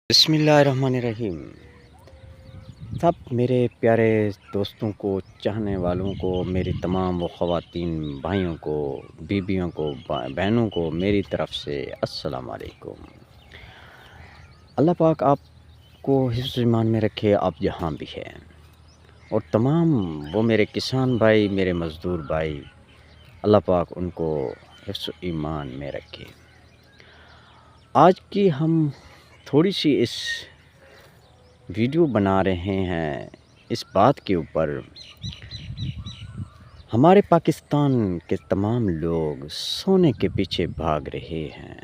بسم اللہ الرحمن الرحیم۔ سب میرے پیارے دوستوں کو، چاہنے والوں کو، میری تمام وہ خواتین بھائیوں کو، بیویوں کو، بہنوں کو میری طرف سے السلام علیکم۔ اللہ پاک آپ کو حفظ ایمان میں رکھے، آپ جہاں بھی ہیں، اور تمام وہ میرے کسان بھائی، میرے مزدور بھائی، اللہ پاک ان کو حفظ ایمان میں رکھے۔ آج کی ہم تھوڑی سی اس ویڈیو بنا رہے ہیں اس بات کے اوپر، ہمارے پاکستان کے تمام لوگ سونے کے پیچھے بھاگ رہے ہیں۔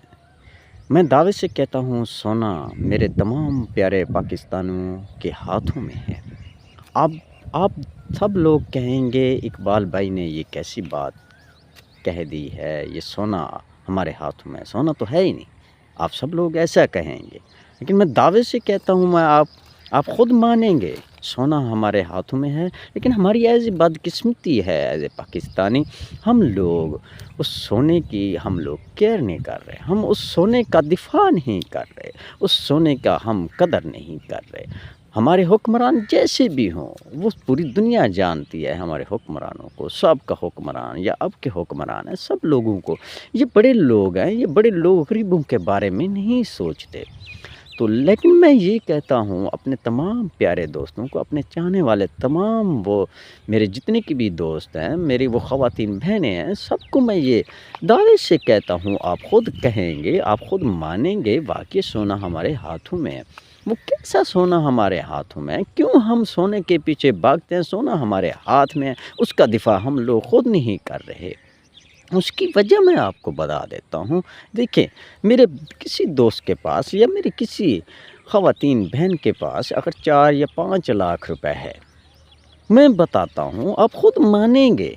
میں دعوے سے کہتا ہوں، سونا میرے تمام پیارے پاکستانیوں کے ہاتھوں میں ہے۔ آپ سب لوگ کہیں گے اقبال بھائی نے یہ کیسی بات کہہ دی ہے، یہ سونا ہمارے ہاتھوں میں ہے۔ سونا تو ہے ہی نہیں، آپ سب لوگ ایسا کہیں گے، لیکن میں دعوے سے کہتا ہوں، آپ خود مانیں گے سونا ہمارے ہاتھوں میں ہے، لیکن ہماری ایسی بدقسمتی ہے ایز اے پاکستانی، ہم لوگ اس سونے کی کیئر نہیں کر رہے، ہم اس سونے کا دفاع نہیں کر رہے، اس سونے کا ہم قدر نہیں کر رہے۔ ہمارے حکمران جیسے بھی ہوں، وہ پوری دنیا جانتی ہے ہمارے حکمرانوں کو، سب کا حکمران یا اب کے حکمران ہیں، سب لوگوں کو، یہ بڑے لوگ ہیں، یہ بڑے لوگ غریبوں کے بارے میں نہیں سوچتے۔ تو لیکن میں یہ کہتا ہوں اپنے تمام پیارے دوستوں کو، اپنے چاہنے والے تمام وہ میرے جتنے کی بھی دوست ہیں، میری وہ خواتین بہنیں ہیں، سب کو میں یہ دعوے سے کہتا ہوں، آپ خود کہیں گے، آپ خود مانیں گے، واقعی سونا ہمارے ہاتھوں میں ہے۔ وہ کیسا سونا ہمارے ہاتھوں میں ہے؟ کیوں ہم سونے کے پیچھے بھاگتے ہیں؟ سونا ہمارے ہاتھ میں ہے، اس کا دفاع ہم لوگ خود نہیں کر رہے۔ اس کی وجہ میں آپ کو بتا دیتا ہوں۔ دیکھیں، میرے کسی دوست کے پاس یا میری کسی خواتین بہن کے پاس اگر 4 یا 5 لاکھ روپے ہے، میں بتاتا ہوں، آپ خود مانیں گے،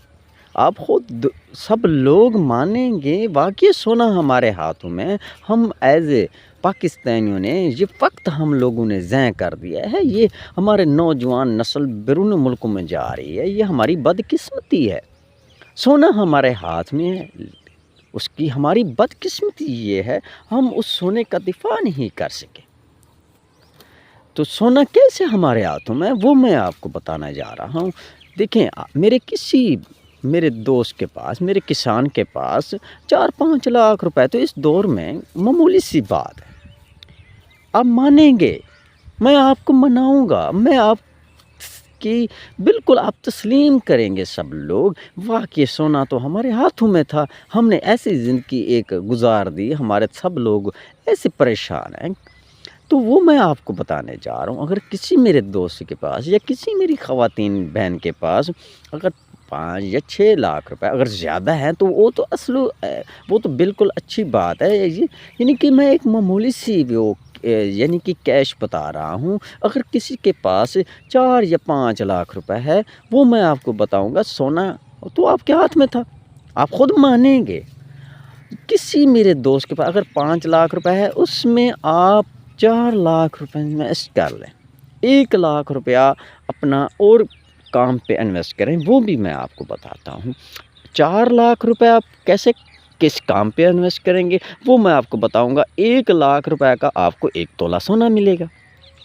آپ خود سب لوگ مانیں گے، واقعی سونا ہمارے ہاتھوں میں۔ ہم ایز اے پاکستانیوں نے یہ وقت ہم لوگوں نے ضائع کر دیا ہے، یہ ہمارے نوجوان نسل بیرون ملکوں میں جا رہی ہے، یہ ہماری بدقسمتی ہے۔ سونا ہمارے ہاتھ میں ہے، اس کی ہماری بدقسمتی یہ ہے، ہم اس سونے کا دفاع نہیں کر سکے۔ تو سونا کیسے ہمارے ہاتھوں میں ہے، وہ میں آپ کو بتانا جا رہا ہوں۔ دیکھیں، میرے دوست کے پاس، میرے کسان کے پاس 4-5 لاکھ روپے تو اس دور میں معمولی سی بات ہے۔ آپ مانیں گے، میں آپ کو مناؤں گا، میں آپ کی بالکل آپ تسلیم کریں گے سب لوگ، واقعی سونا تو ہمارے ہاتھوں میں تھا، ہم نے ایسی زندگی ایک گزار دی، ہمارے سب لوگ ایسے پریشان ہیں۔ تو وہ میں آپ کو بتانے جا رہا ہوں، اگر کسی میرے دوست کے پاس یا کسی میری خواتین بہن کے پاس اگر 5 یا 6 لاکھ روپے اگر زیادہ ہیں، تو وہ تو بالکل اچھی بات ہے، یعنی کہ میں ایک معمولی سی یعنی کہ کیش بتا رہا ہوں۔ اگر کسی کے پاس 4 یا 5 لاکھ روپے ہے، وہ میں آپ کو بتاؤں گا، سونا تو آپ کے ہاتھ میں تھا، آپ خود مانیں گے۔ کسی میرے دوست کے پاس اگر 5 لاکھ روپے ہے، اس میں آپ 4 لاکھ روپے انویسٹ کر لیں، 1 لاکھ روپیہ اپنا اور کام پہ انویسٹ کریں، وہ بھی میں آپ کو بتاتا ہوں۔ 4 لاکھ روپے آپ کس کام پہ انویسٹ کریں گے، وہ میں آپ کو بتاؤں گا۔ 1 لاکھ روپے کا آپ کو 1 تولہ سونا ملے گا،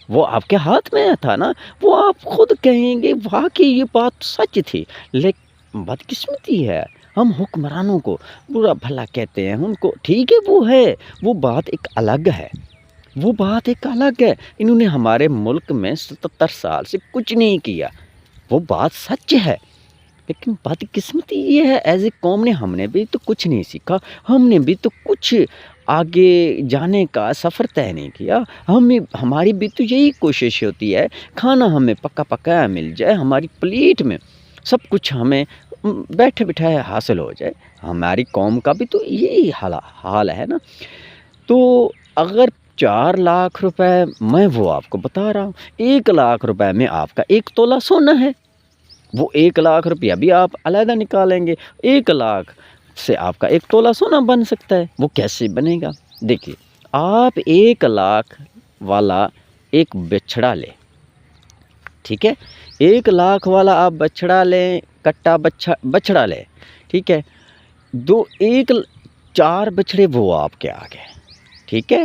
وہ آپ کے ہاتھ میں تھا نا، وہ آپ خود کہیں گے واقعی یہ بات سچ تھی۔ لیکن بدقسمتی ہے، ہم حکمرانوں کو برا بھلا کہتے ہیں، ان کو ٹھیک ہے، وہ بات ایک الگ ہے، وہ بات ایک الگ ہے۔ انہوں نے ہمارے ملک میں 77 سال سے کچھ نہیں کیا، وہ بات سچ ہے، لیکن بدقسمتی یہ ہے، ایز اے قوم نے ہم نے بھی تو کچھ نہیں سیکھا، ہم نے بھی تو کچھ آگے جانے کا سفر طے نہیں کیا۔ ہماری بھی تو یہی کوشش ہوتی ہے، کھانا ہمیں پکا پکایا مل جائے، ہماری پلیٹ میں سب کچھ ہمیں بیٹھے بٹھائے حاصل ہو جائے۔ ہماری قوم کا بھی تو یہی حال ہے نا۔ تو اگر 4 لاکھ روپے میں وہ آپ کو بتا رہا ہوں، 1 لاکھ روپے میں آپ کا 1 تولہ سونا ہے، وہ 1 لاکھ روپیہ بھی آپ علیحدہ نکالیں گے، 1 لاکھ سے آپ کا 1 تولہ سونا بن سکتا ہے۔ وہ کیسے بنے گا؟ دیکھیے، آپ 1 لاکھ والا ایک بچھڑا لیں، ٹھیک ہے، 1 لاکھ والا آپ بچھڑا لیں، کٹا بچھڑا لیں، ٹھیک ہے، 4 بچھڑے وہ آپ کے آ گئے، ٹھیک ہے۔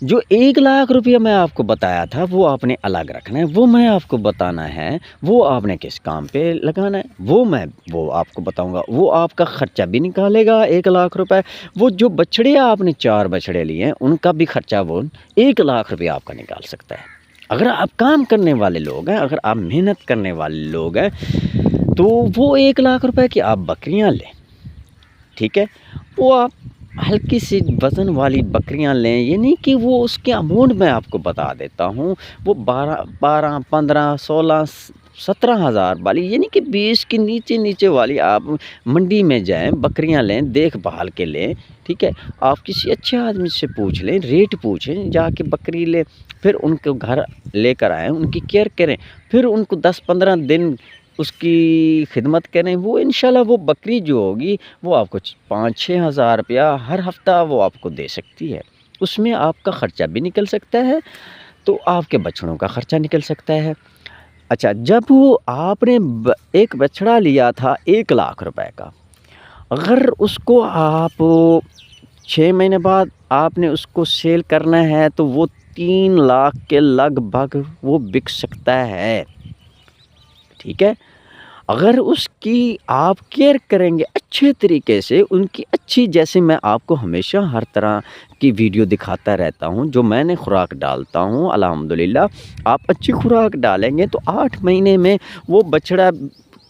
جو 1 لاکھ روپیہ میں آپ کو بتایا تھا وہ آپ نے الگ رکھنا ہے، وہ میں آپ کو بتانا ہے وہ آپ نے کس کام پہ لگانا ہے، وہ آپ کو بتاؤں گا، وہ آپ کا خرچہ بھی نکالے گا 1 لاکھ روپے۔ وہ جو بچھڑے آپ نے 4 بچھڑے لیے ہیں ان کا بھی خرچہ وہ 1 لاکھ روپیہ آپ کا نکال سکتا ہے۔ اگر آپ کام کرنے والے لوگ ہیں، اگر آپ محنت کرنے والے لوگ ہیں تو وہ 1 لاکھ روپے کی آپ بکریاں لیں، ٹھیک ہے، وہ آپ ہلکی سی وزن والی بکریاں لیں، یہ نہیں کہ وہ اس کے اماؤنٹ میں آپ کو بتا دیتا ہوں، وہ 12 15 16 17 ہزار والی، یعنی کہ 20 کی نیچے والی آپ منڈی میں جائیں، بکریاں لیں، دیکھ بھال کے لیں، ٹھیک ہے، آپ کسی اچھے آدمی سے پوچھ لیں، ریٹ پوچھیں، جا کے بکری لیں، پھر ان کو گھر لے کر آئیں، ان کی کیئر کریں، پھر ان کو 10 15 دن اس کی خدمت کریں، وہ انشاءاللہ وہ بکری جو ہوگی وہ آپ کو 5 6 ہزار روپیہ ہر ہفتہ وہ آپ کو دے سکتی ہے، اس میں آپ کا خرچہ بھی نکل سکتا ہے، تو آپ کے بچڑوں کا خرچہ نکل سکتا ہے۔ اچھا، جب وہ آپ نے ایک بچڑا لیا تھا 1 لاکھ روپے کا، اگر اس کو آپ 6 مہینے بعد آپ نے اس کو سیل کرنا ہے تو وہ 3 لاکھ کے لگ بھگ وہ بک سکتا ہے، ٹھیک ہے۔ اگر اس کی آپ کیئر کریں گے اچھے طریقے سے، ان کی اچھی، جیسے میں آپ کو ہمیشہ ہر طرح کی ویڈیو دکھاتا رہتا ہوں، جو میں نے خوراک ڈالتا ہوں الحمدللہ، آپ اچھی خوراک ڈالیں گے تو 8 مہینے میں وہ بچڑا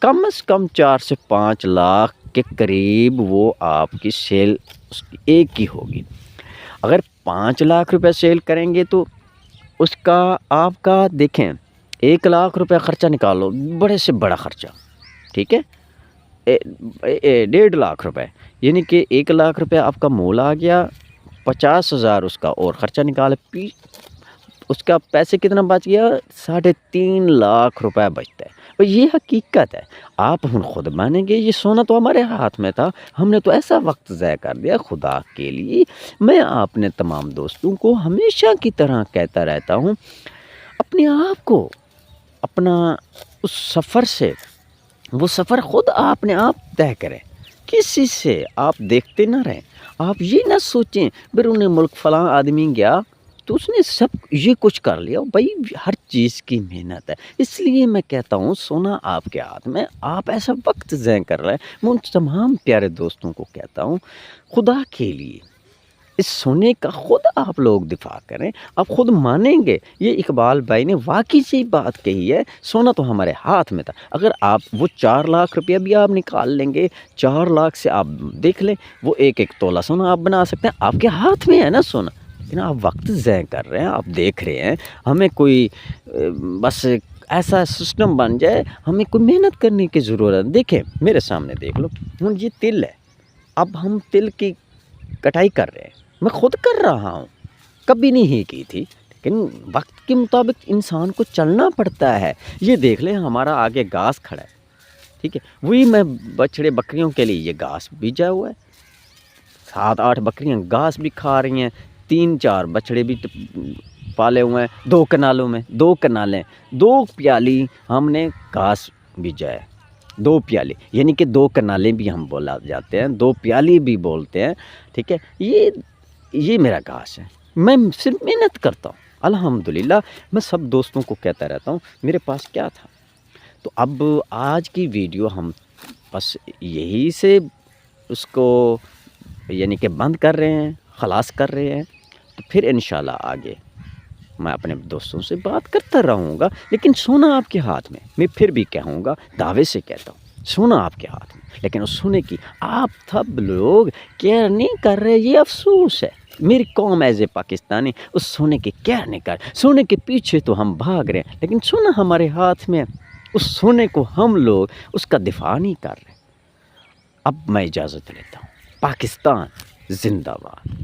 کم از کم 4 سے 5 لاکھ کے قریب وہ آپ کی سیل اس کی ایک کی ہوگی۔ اگر 5 لاکھ روپے سیل کریں گے تو اس کا آپ کا دیکھیں 1 لاکھ روپے خرچہ نکالو، بڑے سے بڑا خرچہ، ٹھیک ہے، 1.5 لاکھ روپے، یعنی کہ 1 لاکھ روپے آپ کا مول آ گیا، 50 ہزار اس کا اور خرچہ نکالے، اس کا پیسے کتنا بچ گیا، 3.5 لاکھ روپے بچتا ہے۔ اور یہ حقیقت ہے، آپ ہم خود مانیں گے، یہ سونا تو ہمارے ہاتھ میں تھا، ہم نے تو ایسا وقت ضائع کر دیا خدا کے لیے۔ میں اپنے تمام دوستوں کو ہمیشہ کی طرح کہتا رہتا ہوں، اپنے آپ کو اپنا اس سفر سے، وہ سفر خود آپ نے آپ طے کریں، کسی سے آپ دیکھتے نہ رہیں، آپ یہ نہ سوچیں بیرون ملک فلاں آدمی گیا تو اس نے سب یہ کچھ کر لیا، بھائی ہر چیز کی محنت ہے، اس لیے میں کہتا ہوں سونا آپ کے ہاتھ میں، آپ ایسا وقت ضائع کر رہے ہیں۔ میں ان تمام پیارے دوستوں کو کہتا ہوں، خدا کے لیے اس سونے کا خود آپ لوگ دفاع کریں، آپ خود مانیں گے، یہ اقبال بھائی نے واقعی سے بات کہی ہے، سونا تو ہمارے ہاتھ میں تھا۔ اگر آپ وہ 4 لاکھ روپیہ بھی آپ نکال لیں گے، 4 لاکھ سے آپ دیکھ لیں، وہ ایک تولہ سونا آپ بنا سکتے ہیں، آپ کے ہاتھ میں ہے نا سونا، لیکن آپ وقت ضائع کر رہے ہیں، آپ دیکھ رہے ہیں، ہمیں کوئی بس ایسا سسٹم بن جائے، ہمیں کوئی محنت کرنے کی ضرورت ہے۔ دیکھیں میرے سامنے دیکھ لو، یہ تل ہے، اب ہم تل کی کٹائی کر رہے ہیں، میں خود کر رہا ہوں، کبھی نہیں کی تھی، لیکن وقت کے مطابق انسان کو چلنا پڑتا ہے۔ یہ دیکھ لیں ہمارا آگے گھاس کھڑا ہے، ٹھیک ہے، وہی میں بچڑے بکریوں کے لیے یہ گھاس بیجا ہوا ہے، 7 8 بکریاں گھاس بھی کھا رہی ہیں، 3 4 بچڑے بھی پالے ہوئے ہیں، 2 کنالوں میں، 2 کنالیں، 2 پیالی ہم نے گھاس بیجا ہے، 2 پیالے، یعنی کہ 2 کنالیں بھی ہم بولا جاتے ہیں، 2 پیالی بھی بولتے ہیں، ٹھیک ہے، یہ میرا گھاس ہے، میں صرف محنت کرتا ہوں الحمدللہ۔ میں سب دوستوں کو کہتا رہتا ہوں میرے پاس کیا تھا، تو اب آج کی ویڈیو ہم بس یہی سے اس کو یعنی کہ بند کر رہے ہیں، خلاص کر رہے ہیں، تو پھر انشاءاللہ آگے میں اپنے دوستوں سے بات کرتا رہوں گا، لیکن سونا آپ کے ہاتھ میں پھر بھی کہوں گا، دعوے سے کہتا ہوں، سونا آپ کے ہاتھ میں، لیکن اس سونے کی آپ سب لوگ کیئر نہیں کر رہے، یہ افسوس ہے۔ میری قوم ایز اے پاکستانی اس سونے کی کیئر نہیں کر، سونے کے پیچھے تو ہم بھاگ رہے ہیں، لیکن سونا ہمارے ہاتھ میں، اس سونے کو ہم لوگ اس کا دفاع نہیں کر رہے۔ اب میں اجازت لیتا ہوں، پاکستان زندہ باد۔